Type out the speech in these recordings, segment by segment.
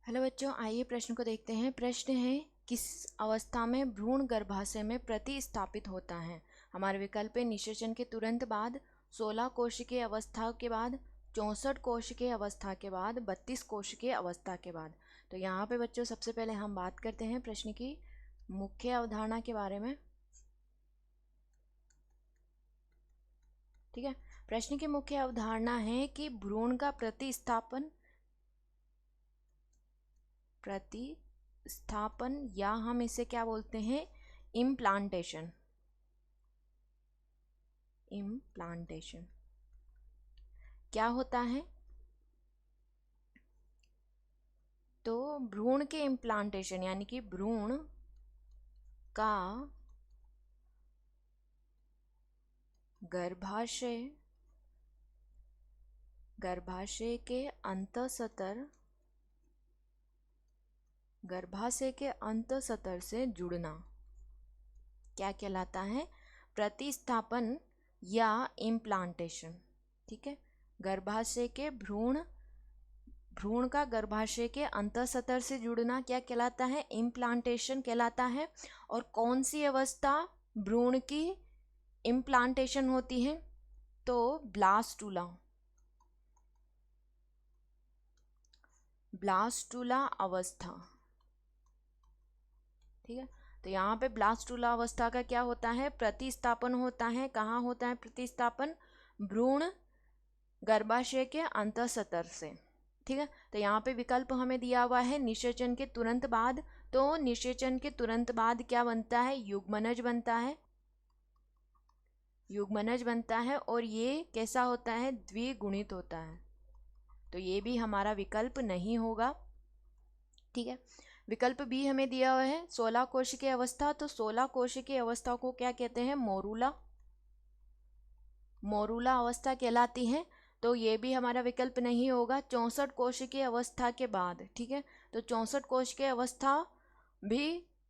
Hello बच्चों, आइए प्रश्न को देखते हैं। प्रश्न है, किस अवस्था में भ्रूण गर्भाशय में प्रतिस्थापित होता है। हमारे विकल्प है निषेचन के तुरंत बाद, 16 कोशिकीय अवस्था के बाद, 64 कोशिकीय अवस्था के बाद, 32 कोशिकीय अवस्था के बाद। तो यहाँ पे बच्चों सबसे पहले हम बात करते हैं प्रश्न की मुख्य अवधारणा के बारे में। ठीक है, प्रश्न की मुख्य अवधारणा है कि भ्रूण का प्रतिस्थापन या हम इसे क्या बोलते हैं, इम्प्लांटेशन। क्या होता है, तो भ्रूण के इम्प्लांटेशन यानी कि भ्रूण का गर्भाशय के अंतःसतर से जुड़ना क्या कहलाता है, प्रतिस्थापन या इम्प्लांटेशन। ठीक है, गर्भाशय के भ्रूण का गर्भाशय के अंतःसतर से जुड़ना क्या कहलाता है, इम्प्लांटेशन कहलाता है। और कौन सी अवस्था भ्रूण की इम्प्लांटेशन होती है, तो ब्लास्टुला अवस्था। ठीक है, तो यहाँ पे ब्लास्टुला अवस्था का क्या होता है, प्रतिस्थापन होता है। कहाँ होता है प्रतिस्थापन, भ्रूण गर्भाशय के अंतःसतर से। ठीक है, तो यहाँ पे विकल्प हमें दिया हुआ है निषेचन के तुरंत बाद। तो निषेचन के तुरंत बाद क्या बनता है, युग्मनज बनता है और ये कैसा होता है, द्विगुणित होता है। तो ये भी हमारा विकल्प नहीं होगा। ठीक है, विकल्प बी हमें दिया हुआ है 16 कोशिकीय अवस्था। तो 16 कोशिकीय अवस्था को क्या कहते हैं, मोरूला अवस्था कहलाती है। तो ये भी हमारा विकल्प नहीं होगा। 64 कोशिकीय अवस्था के बाद, ठीक है, तो 64 कोशिकीय अवस्था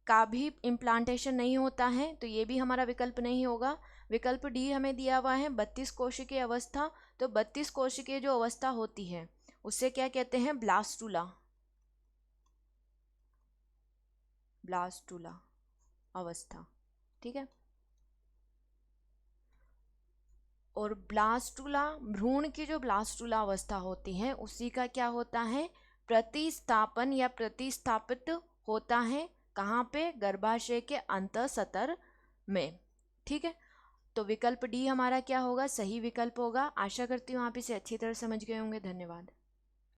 का भी इम्प्लांटेशन नहीं होता है, तो ये भी हमारा विकल्प नहीं होगा। विकल्प डी हमें दिया हुआ है 32 कोशिकीय अवस्था। तो 32 कोशिकीय जो अवस्था होती है उससे क्या कहते हैं, ब्लास्टुला अवस्था। ठीक है, और ब्लास्टुला भ्रूण की जो ब्लास्टुला अवस्था होती है उसी का क्या होता है, प्रतिस्थापन या प्रतिस्थापित होता है। कहाँ पे, गर्भाशय के अंतःसतर में। ठीक है, तो विकल्प डी हमारा क्या होगा, सही विकल्प होगा। आशा करती हूँ आप इसे अच्छी तरह समझ गए होंगे। धन्यवाद।